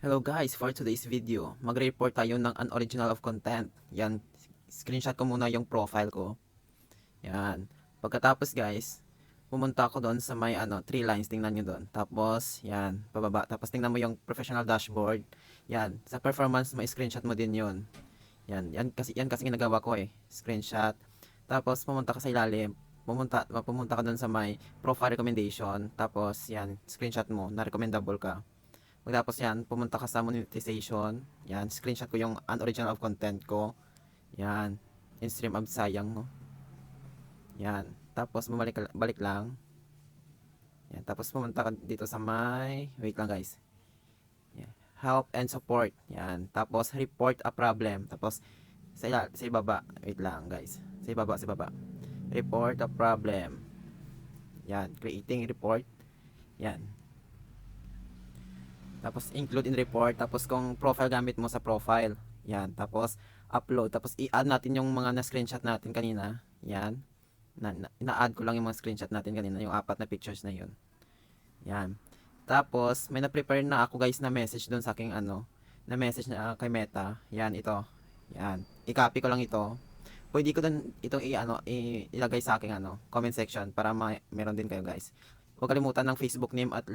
Hello guys, for today's video, mag-report tayo ng unoriginal of content. Yan, screenshot ko muna yung profile ko. Yan. Pagkatapos guys, pumunta ako doon sa may 3 lines, tingnan nyo doon. Tapos, yan, pababa. Tapos tingnan mo yung professional dashboard. Yan, sa performance mo, screenshot mo din yun. Yan kasi ginagawa ko screenshot. Tapos pumunta ka sa ilalim. Pumunta ka doon sa may profile recommendation. Tapos, yan, screenshot mo, na recommendable ka. Pagkatapos yan, pumunta ka sa monetization. Yan, screenshot ko yung unoriginal of content ko. Yan, in stream of sayang no. Yan, tapos balik lang. Yan, tapos pumunta ka dito sa may, wait lang guys. Yan, help and support. Yan, tapos report a problem. Tapos sa ibaba, wait lang guys. Sa ibaba. Report a problem. Yan, creating report. Yan, tapos include in report, tapos kung profile gamit mo sa profile, yan, tapos upload, tapos i-add natin yung mga na-screenshot natin kanina, yan, na-add ko lang yung mga screenshot natin kanina, yung 4 na pictures na yun, yan, tapos may na-prepare na ako guys na message doon sa aking na message na kay Meta, yan, ito, yan, i-copy ko lang ito, pwede ko din itong ilagay sa aking comment section para meron din kayo guys. Huwag kalimutan ng Facebook name at